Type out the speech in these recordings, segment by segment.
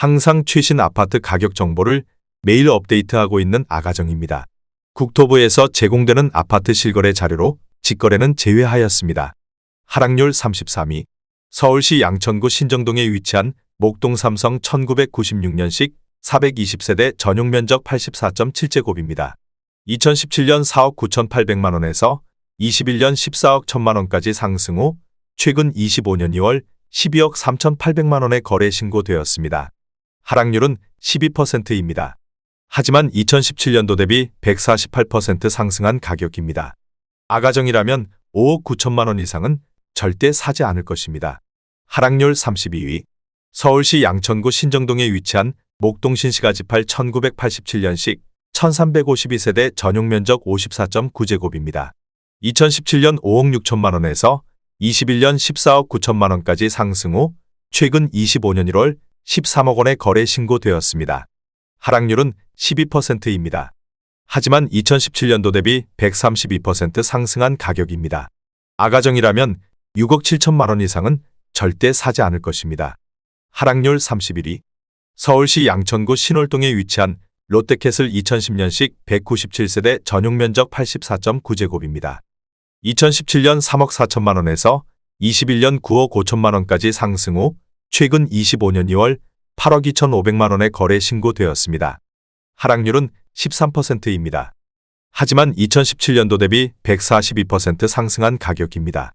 항상 최신 아파트 가격 정보를 매일 업데이트하고 있는 아가정입니다. 국토부에서 제공되는 아파트 실거래 자료로 직거래는 제외하였습니다. 하락률 33위. 서울시 양천구 신정동에 위치한 목동 삼성 1996년식 420세대 전용 면적 84.7제곱입니다. 2017년 4억 9,800만 원에서 21년 14억 1천만 원까지 상승 후 최근 25년 2월 12억 3,800만 원에 거래 신고되었습니다. 하락률은 12%입니다. 하지만 2017년도 대비 148% 상승한 가격입니다. 아가정이라면 5억 9천만 원 이상은 절대 사지 않을 것입니다. 하락률 32위. 서울시 양천구 신정동에 위치한 목동 신시가지팔 1987년식 1352세대 전용 면적 54.9제곱입니다. 2017년 5억 6천만 원에서 21년 14억 9천만 원까지 상승 후 최근 25년 1월 13억 원에 거래 신고되었습니다. 하락률은 12%입니다. 하지만 2017년도 대비 132% 상승한 가격입니다. 아가정이라면 6억 7천만 원 이상은 절대 사지 않을 것입니다. 하락률 31위. 서울시 양천구 신월동에 위치한 롯데캐슬 2010년식 197세대 전용 면적 84.9제곱입니다. 2017년 3억 4천만 원에서 21년 9억 5천만 원까지 상승 후 최근 25년 2월 8억 2,500만 원에 거래 신고되었습니다. 하락률은 13%입니다. 하지만 2017년도 대비 142% 상승한 가격입니다.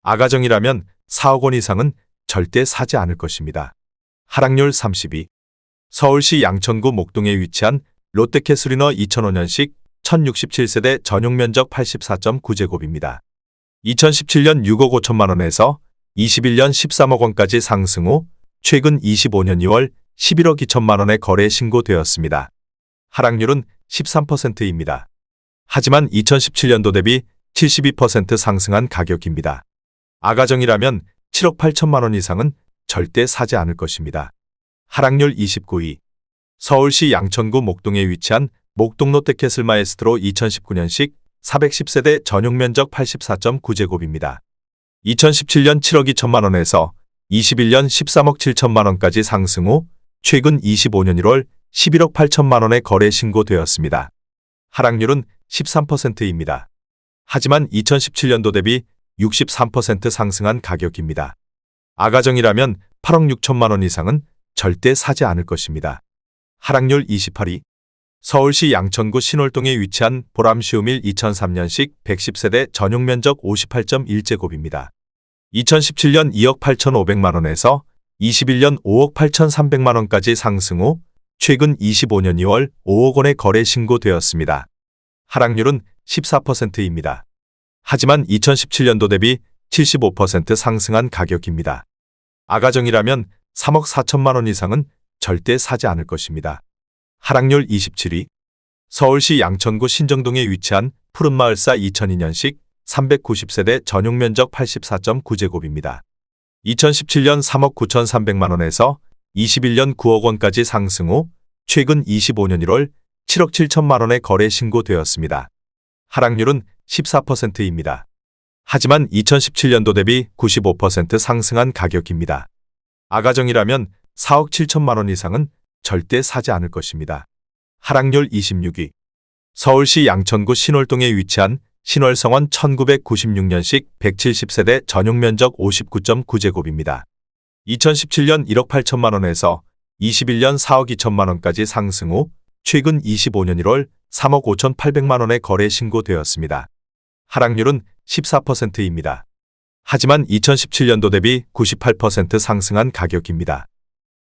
아가정이라면 4억 원 이상은 절대 사지 않을 것입니다. 하락률 32. 서울시 양천구 목동에 위치한 롯데캐슬리너 2005년식 1067세대 전용 면적 84.9제곱입니다. 2017년 6억 5천만 원에서 21년 13억 원까지 상승 후 최근 25년 2월 11억 2천만 원에 거래 신고되었습니다. 하락률은 13%입니다. 하지만 2017년도 대비 72% 상승한 가격입니다. 아가정이라면 7억 8천만 원 이상은 절대 사지 않을 것입니다. 하락률 29위. 서울시 양천구 목동에 위치한 목동 롯데캐슬 마에스트로 2019년식 410세대 전용 면적 84.9제곱입니다. 2017년 7억 2천만 원에서 21년 13억 7천만 원까지 상승 후 최근 25년 1월 11억 8천만 원에 거래 신고되었습니다. 하락률은 13%입니다. 하지만 2017년도 대비 63% 상승한 가격입니다. 아가정이라면 8억 6천만 원 이상은 절대 사지 않을 것입니다. 하락률 28위. 서울시 양천구 신월동에 위치한 보람시우밀 2003년식 110세대 전용 면적 58.1제곱입니다. 2017년 2억 8,500만 원에서 21년 5억 8,300만 원까지 상승 후 최근 25년 2월 5억 원에 거래 신고되었습니다. 하락률은 14%입니다. 하지만 2017년도 대비 75% 상승한 가격입니다. 아가정이라면 3억 4천만 원 이상은 절대 사지 않을 것입니다. 하락률 27위. 서울시 양천구 신정동에 위치한 푸른마을사 2002년식 390세대 전용 면적 84.9제곱입니다. 2017년 3억 9,300만 원에서 21년 9억 원까지 상승 후 최근 25년 1월 7억 7천만 원에 거래 신고되었습니다. 하락률은 14%입니다. 하지만 2017년도 대비 95% 상승한 가격입니다. 아가정이라면 4억 7천만 원 이상은 절대 사지 않을 것입니다. 하락률 26위. 서울시 양천구 신월동에 위치한 신월성원 1996년식 170세대 전용 면적 59.9제곱입니다. 2017년 1억 8천만 원에서 21년 4억 2천만 원까지 상승 후 최근 25년 1월 3억 5,800만 원에 거래 신고되었습니다. 하락률은 14%입니다. 하지만 2017년도 대비 98% 상승한 가격입니다.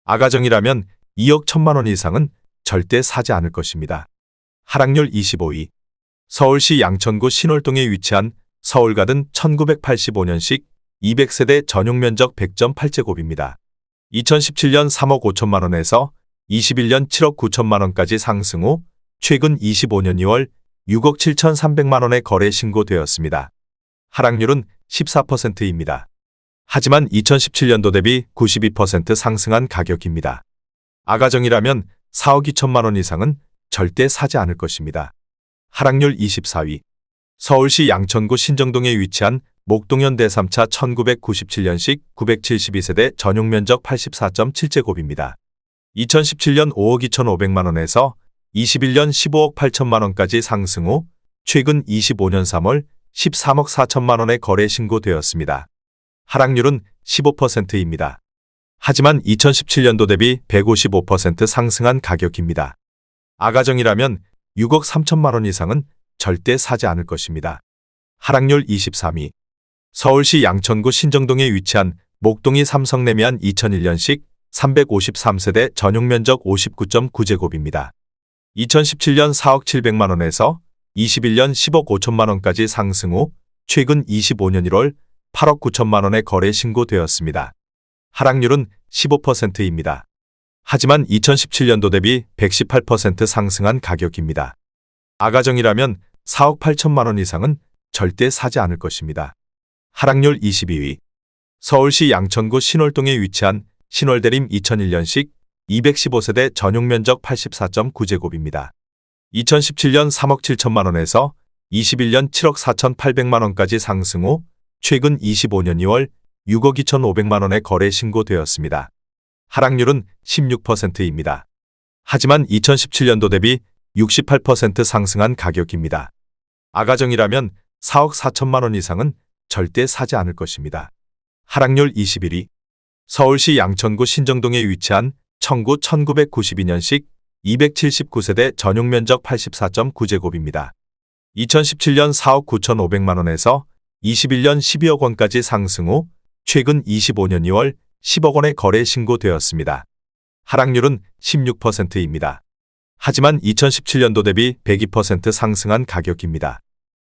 아가정이라면 2억 1천만 원 이상은 절대 사지 않을 것입니다. 하락률 25위. 서울시 양천구 신월동에 위치한 서울가든 1985년식 200세대 전용 면적 100.8제곱입니다. 2017년 3억 5천만 원에서 21년 7억 9천만 원까지 상승 후 최근 25년 2월 6억 7,300만 원에 거래 신고되었습니다. 하락률은 14%입니다. 하지만 2017년도 대비 92% 상승한 가격입니다. 아가정이라면 4억 2천만 원 이상은 절대 사지 않을 것입니다. 하락률 24위. 서울시 양천구 신정동에 위치한 목동현대 3차 1997년식 972세대 전용 면적 84.7제곱입니다. 2017년 5억 2,500만 원에서 21년 15억 8천만 원까지 상승 후 최근 25년 3월 13억 4천만 원의 거래 신고되었습니다. 하락률은 15%입니다. 하지만 2017년도 대비 155% 상승한 가격입니다. 아가정이라면 6억 3천만 원 이상은 절대 사지 않을 것입니다. 하락률 23위. 서울시 양천구 신정동에 위치한 목동이 삼성레미안 2001년식 353세대 전용 면적 59.9제곱입니다. 2017년 4억 700만 원에서 21년 10억 5천만 원까지 상승 후 최근 25년 1월 8억 9천만 원의 거래 신고되었습니다. 하락률은 15%입니다. 하지만 2017년도 대비 118% 상승한 가격입니다. 아가정이라면 4억 8천만 원 이상은 절대 사지 않을 것입니다. 하락률 22위. 서울시 양천구 신월동에 위치한 신월대림 2001년식 215세대 전용 면적 84.9제곱입니다. 2017년 3억 7천만 원에서 21년 7억 4,800만 원까지 상승 후 최근 25년 2월 6억 2,500만 원의 거래 신고되었습니다. 하락률은 16%입니다. 하지만 2017년도 대비 68% 상승한 가격입니다. 아가정이라면 4억 4천만 원 이상은 절대 사지 않을 것입니다. 하락률 21위. 서울시 양천구 신정동에 위치한 청구 1992년식 279세대 전용 면적 84.9제곱입니다. 2017년 4억 9,500만 원에서 21년 12억 원까지 상승 후 최근 25년 2월 10억 원의 거래 신고되었습니다. 하락률은 16%입니다. 하지만 2017년도 대비 102% 상승한 가격입니다.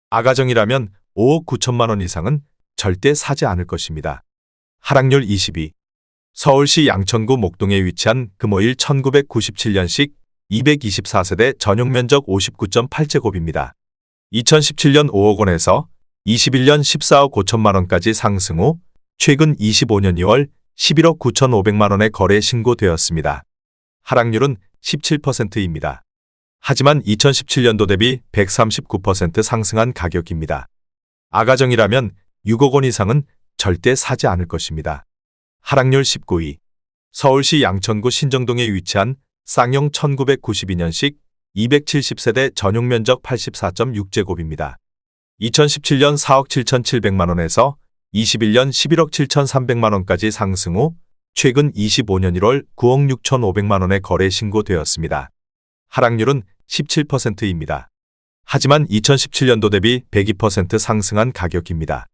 아가정이라면 5억 9천만 원 이상은 절대 사지 않을 것입니다. 하락률 22. 서울시 양천구 목동에 위치한 금호일 1997년식 224세대 전용 면적 59.8제곱입니다. 2017년 5억 원에서 21년 14억 5천만 원까지 상승 후 최근 25년 2월 11억 9,500만 원의 거래 신고되었습니다. 하락률은 17%입니다. 하지만 2017년도 대비 139% 상승한 가격입니다. 아가정이라면 6억 원 이상은 절대 사지 않을 것입니다. 하락률 19위. 서울시 양천구 신정동에 위치한 쌍용 1992년식 270세대 전용 면적 84.6제곱입니다. 2017년 4억 7,700만 원에서 21년 11억 7,300만 원까지 상승 후 최근 25년 1월 9억 6,500만 원의 거래 신고되었습니다. 하락률은 17%입니다. 하지만 2017년도 대비 102% 상승한 가격입니다.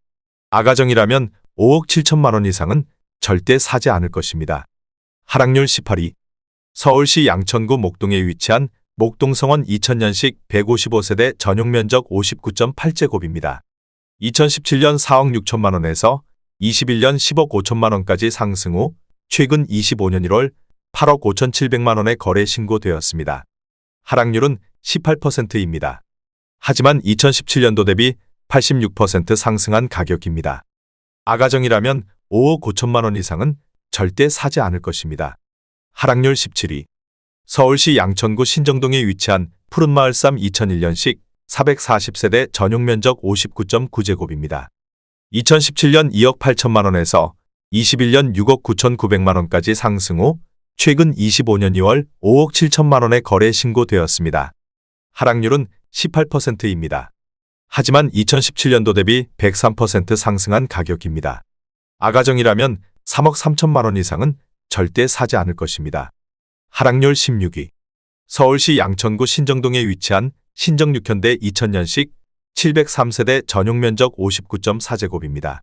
아가정이라면 5억 7천만 원 이상은 절대 사지 않을 것입니다. 하락률 18위. 서울시 양천구 목동에 위치한 목동성원 2000년식 155세대 전용 면적 59.8제곱입니다. 2017년 4억 6천만 원에서 21년 10억 5천만 원까지 상승 후 최근 25년 1월 8억 5,700만 원의 거래 신고되었습니다. 하락률은 18%입니다. 하지만 2017년도 대비 86% 상승한 가격입니다. 아가정이라면 5억 5천만 원 이상은 절대 사지 않을 것입니다. 하락률 17위. 서울시 양천구 신정동에 위치한 푸른마을삼 2001년식 440세대 전용 면적 59.9제곱입니다. 2017년 2억 8천만 원에서 21년 6억 9,900만 원까지 상승 후 최근 25년 2월 5억 7천만 원의 거래 신고되었습니다. 하락률은 18%입니다. 하지만 2017년도 대비 103% 상승한 가격입니다. 아가정이라면 3억 3천만 원 이상은 절대 사지 않을 것입니다. 하락률 16위. 서울시 양천구 신정동에 위치한 신정 6현대 2000년식 703세대 전용 면적 59.4제곱입니다.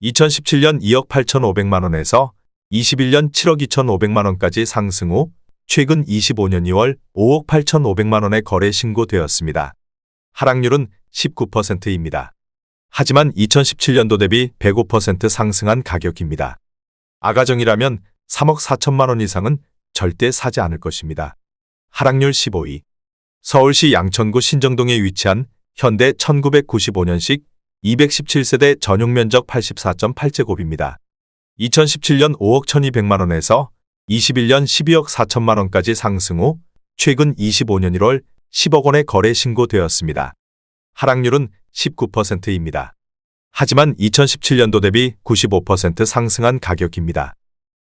2017년 2억 8,500만 원에서 21년 7억 2,500만 원까지 상승 후 최근 25년 2월 5억 8,500만 원의 거래 신고되었습니다. 하락률은 19%입니다. 하지만 2017년도 대비 105% 상승한 가격입니다. 아가정이라면 3억 4천만 원 이상은 절대 사지 않을 것입니다. 하락률 15위. 서울시 양천구 신정동에 위치한 현대 1995년식 217세대 전용 면적 84.8제곱입니다. 2017년 5억 1,200만 원에서 21년 12억 4천만 원까지 상승 후 최근 25년 1월 10억 원의 거래 신고되었습니다. 하락률은 19%입니다. 하지만 2017년도 대비 95% 상승한 가격입니다.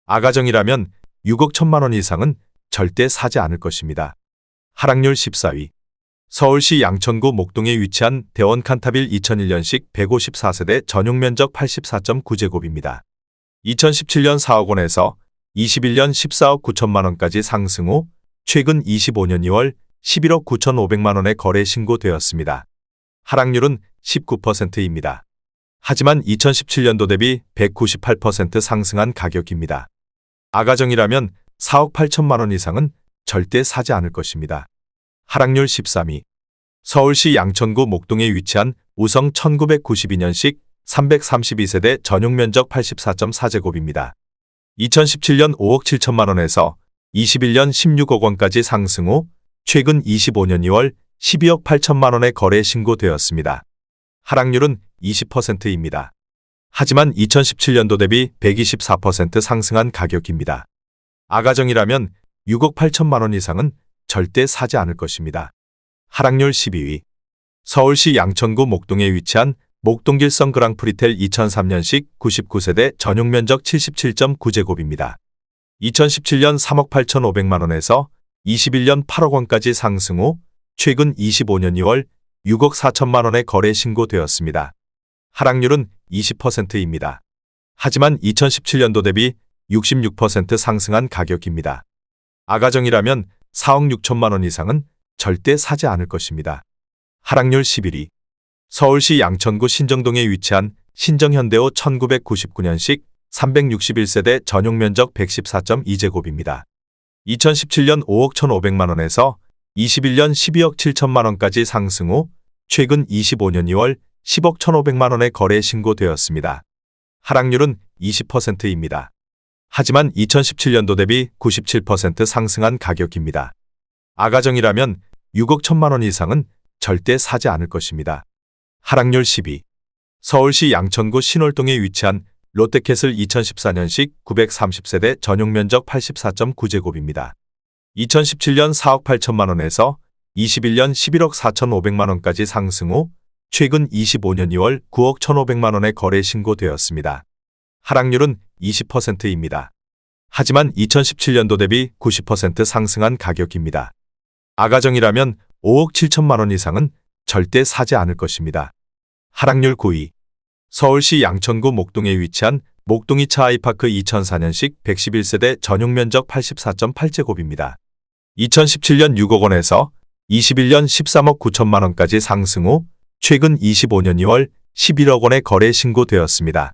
아가정이라면 6억 1천만 원 이상은 절대 사지 않을 것입니다. 하락률 14위. 서울시 양천구 목동에 위치한 대원 칸타빌 2001년식 154세대 전용 면적 84.9제곱입니다. 2017년 4억 원에서 21년 14억 9천만 원까지 상승 후 최근 25년 2월 11억 9,500만 원에 거래 신고되었습니다. 하락률은 19%입니다. 하지만 2017년도 대비 198% 상승한 가격입니다. 아가정이라면 4억 8천만 원 이상은 절대 사지 않을 것입니다. 하락률 13위. 서울시 양천구 목동에 위치한 우성 1992년식 332세대 전용 면적 84.4제곱입니다. 2017년 5억 7천만 원에서 21년 16억 원까지 상승 후 최근 25년 2월 12억 8천만 원에 거래 신고되었습니다. 하락률은 20%입니다. 하지만 2017년도 대비 124% 상승한 가격입니다. 아가정이라면 6억 8천만 원 이상은 절대 사지 않을 것입니다. 하락률 12위. 서울시 양천구 목동에 위치한 목동길성 그랑프리텔 2003년식 99세대 전용 면적 77.9제곱입니다. 2017년 3억 8,500만 원에서 21년 8억 원까지 상승 후 최근 25년 2월 6억 4천만 원에 거래 신고되었습니다. 하락률은 20%입니다. 하지만 2017년도 대비 66% 상승한 가격입니다. 아가정이라면 4억 6천만 원 이상은 절대 사지 않을 것입니다. 하락률 11위. 서울시 양천구 신정동에 위치한 신정현대호 1999년식 361세대 전용 면적 114.2제곱입니다. 2017년 5억 1,500만 원에서 21년 12억 7천만 원까지 상승 후 최근 25년 2월 10억 1,500만 원에 거래 신고되었습니다. 하락률은 20%입니다. 하지만 2017년도 대비 97% 상승한 가격입니다. 아가정이라면 6억 1천만 원 이상은 절대 사지 않을 것입니다. 하락률 10위. 서울시 양천구 신월동에 위치한 롯데캐슬 2014년식 930세대 전용 면적 84.9제곱입니다. 2017년 4억 8천만 원에서 21년 11억 4,500만 원까지 상승 후 최근 25년 2월 9억 1,500만 원에 거래 신고되었습니다. 하락률은 20%입니다. 하지만 2017년도 대비 90% 상승한 가격입니다. 아가정이라면 5억 7천만 원 이상은 절대 사지 않을 것입니다. 하락률 9위. 서울시 양천구 목동에 위치한 목동이차 아이파크 2004년식 111세대 전용 면적 84.8제곱입니다. 2017년 6억 원에서 21년 13억 9천만 원까지 상승 후 최근 25년 2월 11억 원에 거래 신고되었습니다.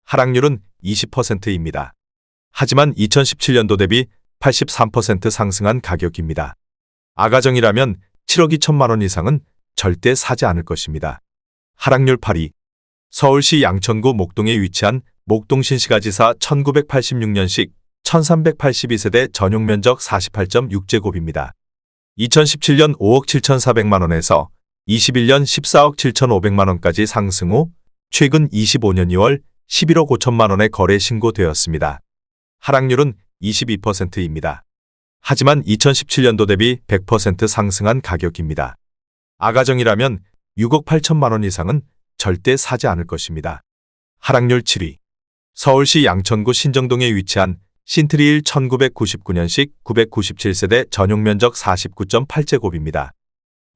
하락률은 20%입니다. 하지만 2017년도 대비 83% 상승한 가격입니다. 아가정이라면 7억 2천만 원 이상은 절대 사지 않을 것입니다. 하락률 8위. 서울시 양천구 목동에 위치한 목동신시가지사 1986년식 1382세대 전용 면적 48.6제곱입니다. 2017년 5억 7,400만 원에서 21년 14억 7,500만 원까지 상승 후 최근 25년 2월 11억 5천만 원에 거래 신고되었습니다. 하락률은 22%입니다. 하지만 2017년도 대비 100% 상승한 가격입니다. 아가정이라면 6억 8천만 원 이상은 절대 사지 않을 것입니다. 하락률 7위. 서울시 양천구 신정동에 위치한 신트리일 1999년식 997세대 전용 면적 49.8제곱입니다.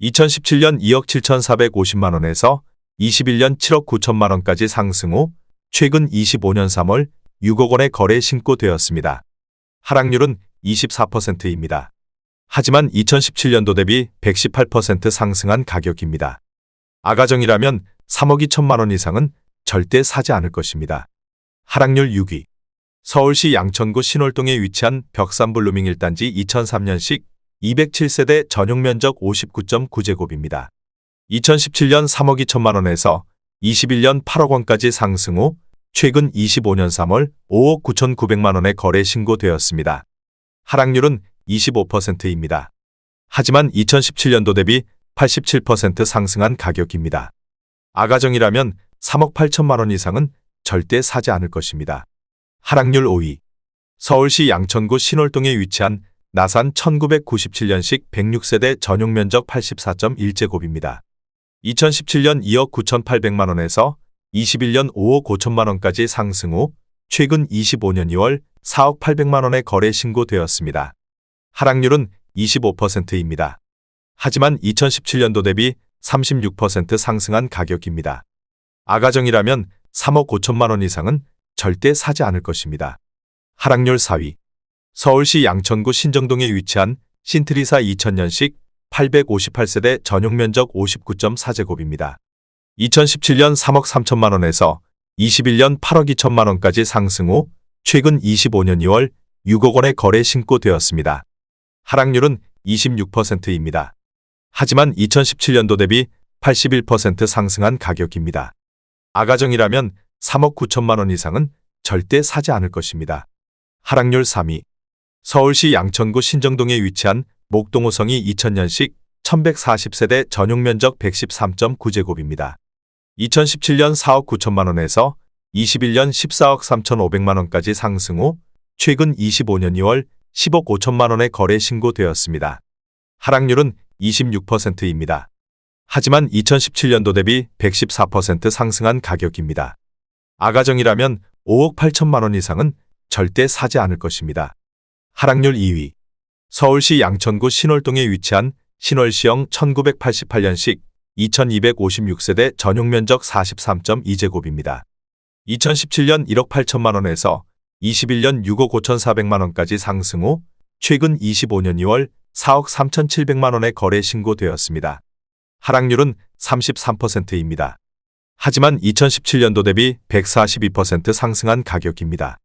2017년 2억 7,450만 원에서 21년 7억 9천만 원까지 상승 후 최근 25년 3월 6억 원에 거래 신고되었습니다. 하락률은 24%입니다. 하지만 2017년도 대비 118% 상승한 가격입니다. 아가정이라면 3억 2천만 원 이상은 절대 사지 않을 것입니다. 하락률 6위. 서울시 양천구 신월동에 위치한 벽산블루밍 1단지 2003년식 207세대 전용 면적 59.9제곱입니다. 2017년 3억 2천만 원에서 21년 8억 원까지 상승 후 최근 25년 3월 5억 9,900만 원에 거래 신고되었습니다. 하락률은 25%입니다. 하지만 2017년도 대비 87% 상승한 가격입니다. 아가정이라면 3억 8천만 원 이상은 절대 사지 않을 것입니다. 하락률 5위. 서울시 양천구 신월동에 위치한 나산 1997년식 106세대 전용 면적 84.1제곱입니다. 2017년 2억 9,800만 원에서 21년 5억 5천만 원까지 상승 후 최근 25년 2월 4억 800만 원에 거래 신고되었습니다. 하락률은 25%입니다. 하지만 2017년도 대비 36% 상승한 가격입니다. 아가정이라면 3억 5천만 원 이상은 절대 사지 않을 것입니다. 하락률 4위. 서울시 양천구 신정동에 위치한 신트리사 2000년식 858세대 전용 면적 59.4제곱입니다. 2017년 3억 3천만 원에서 21년 8억 2천만 원까지 상승 후 최근 25년 2월 6억 원의 거래 신고되었습니다. 하락률은 26%입니다. 하지만 2017년도 대비 81% 상승한 가격입니다. 아가정이라면 3억 9천만 원 이상은 절대 사지 않을 것입니다. 하락률 3위. 서울시 양천구 신정동에 위치한 목동호성이 2000년식 1140세대 전용 면적 113.9제곱입니다. 2017년 4억 9천만 원에서 21년 14억 3,500만 원까지 상승 후 최근 25년 2월 10억 5천만 원의 거래 신고되었습니다. 하락률은 26%입니다. 하지만 2017년도 대비 114% 상승한 가격입니다. 아가정이라면 5억 8천만 원 이상은 절대 사지 않을 것입니다. 하락률 2위. 서울시 양천구 신월동에 위치한 신월시형 1988년식 2256세대 전용 면적 43.2제곱입니다. 2017년 1억 8천만 원에서 21년 6억 5,400만 원까지 상승 후 최근 25년 2월 4억 3,700만 원의 거래 신고되었습니다. 하락률은 33%입니다. 하지만 2017년도 대비 142% 상승한 가격입니다.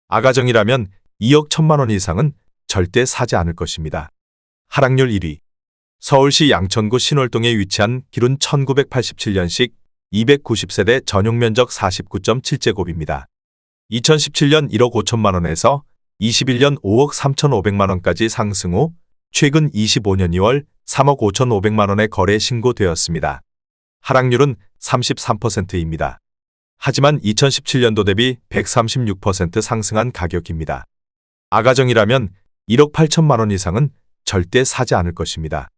아가정이라면 2억 1천만 원 이상은 절대 사지 않을 것입니다. 하락률 1위. 서울시 양천구 신월동에 위치한 기룬 1987년식 290세대 전용 면적 49.7제곱입니다. 2017년 1억 5천만 원에서 21년 5억 3,500만 원까지 상승 후 최근 25년 2월 3억 5,500만 원의 거래 신고되었습니다. 하락률은 33%입니다. 하지만 2017년도 대비 136% 상승한 가격입니다. 아가정이라면 1억 8천만 원 이상은 절대 사지 않을 것입니다.